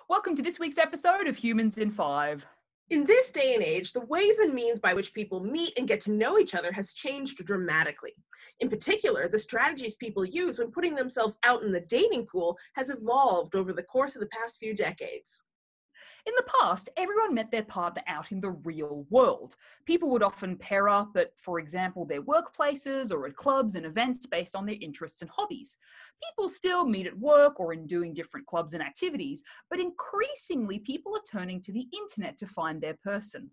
Welcome to this week's episode of Humans in 5. In this day and age, the ways and means by which people meet and get to know each other has changed dramatically. In particular, the strategies people use when putting themselves out in the dating pool has evolved over the course of the past few decades. In the past, everyone met their partner out in the real world. People would often pair up at, for example, their workplaces or at clubs and events based on their interests and hobbies. People still meet at work or in doing different clubs and activities, but increasingly people are turning to the internet to find their person.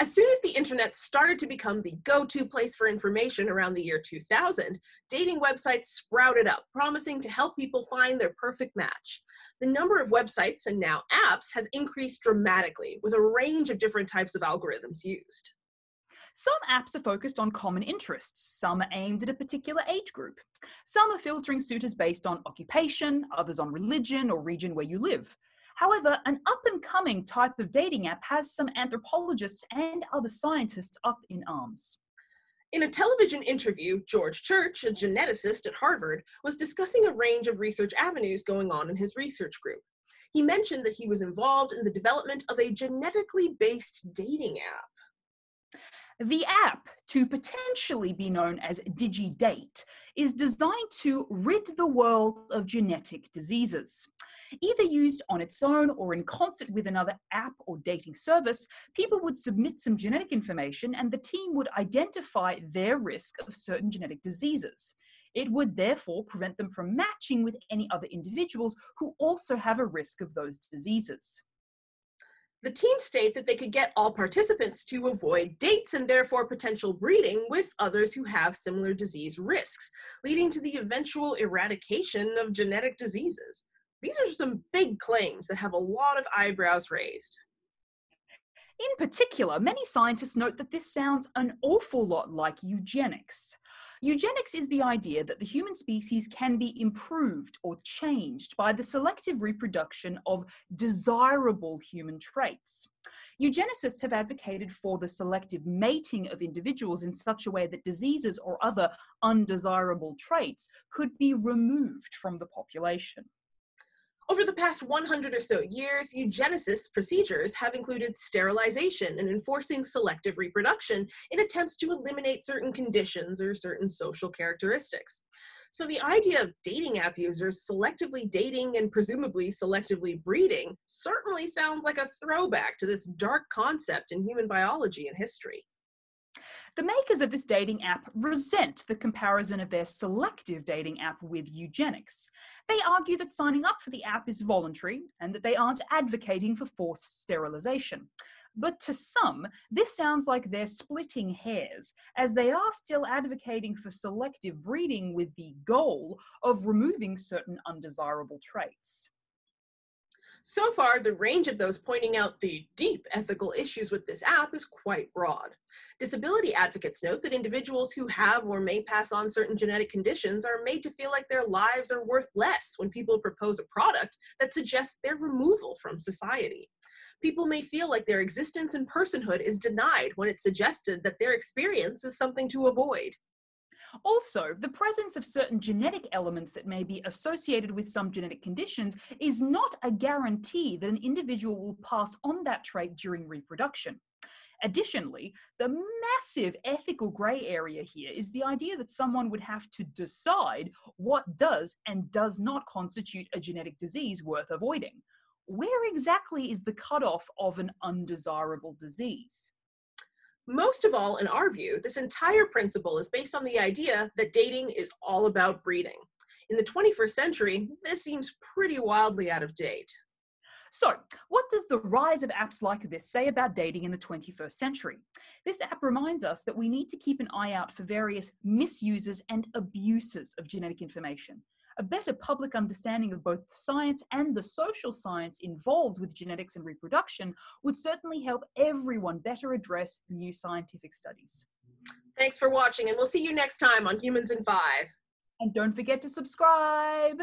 As soon as the internet started to become the go-to place for information around the year 2000, dating websites sprouted up, promising to help people find their perfect match. The number of websites and now apps has increased dramatically, with a range of different types of algorithms used. Some apps are focused on common interests. Some are aimed at a particular age group. Some are filtering suitors based on occupation, others on religion or region where you live. However, an up-and-coming type of dating app has some anthropologists and other scientists up in arms. In a television interview, George Church, a geneticist at Harvard, was discussing a range of research avenues going on in his research group. He mentioned that he was involved in the development of a genetically based dating app. The app, to potentially be known as DigiDate, is designed to rid the world of genetic diseases. Either used on its own or in concert with another app or dating service, people would submit some genetic information and the team would identify their risk of certain genetic diseases. It would therefore prevent them from matching with any other individuals who also have a risk of those diseases. The team state that they could get all participants to avoid dates and therefore potential breeding with others who have similar disease risks, leading to the eventual eradication of genetic diseases. These are some big claims that have a lot of eyebrows raised. In particular, many scientists note that this sounds an awful lot like eugenics. Eugenics is the idea that the human species can be improved or changed by the selective reproduction of desirable human traits. Eugenicists have advocated for the selective mating of individuals in such a way that diseases or other undesirable traits could be removed from the population. Over the past 100 or so years, eugenicists' procedures have included sterilization and enforcing selective reproduction in attempts to eliminate certain conditions or certain social characteristics. So the idea of dating app users selectively dating and presumably selectively breeding certainly sounds like a throwback to this dark concept in human biology and history. The makers of this dating app resent the comparison of their selective dating app with eugenics. They argue that signing up for the app is voluntary and that they aren't advocating for forced sterilization. But to some, this sounds like they're splitting hairs, as they are still advocating for selective breeding with the goal of removing certain undesirable traits. So far, the range of those pointing out the deep ethical issues with this app is quite broad. Disability advocates note that individuals who have or may pass on certain genetic conditions are made to feel like their lives are worth less when people propose a product that suggests their removal from society. People may feel like their existence and personhood is denied when it's suggested that their experience is something to avoid. Also, the presence of certain genetic elements that may be associated with some genetic conditions is not a guarantee that an individual will pass on that trait during reproduction. Additionally, the massive ethical gray area here is the idea that someone would have to decide what does and does not constitute a genetic disease worth avoiding. Where exactly is the cutoff of an undesirable disease? Most of all, in our view, this entire principle is based on the idea that dating is all about breeding. In the 21st century, this seems pretty wildly out of date. So, what does the rise of apps like this say about dating in the 21st century? This app reminds us that we need to keep an eye out for various misuses and abuses of genetic information. A better public understanding of both science and the social science involved with genetics and reproduction would certainly help everyone better address new scientific studies. Thanks for watching, and we'll see you next time on Humans in 5. And don't forget to subscribe!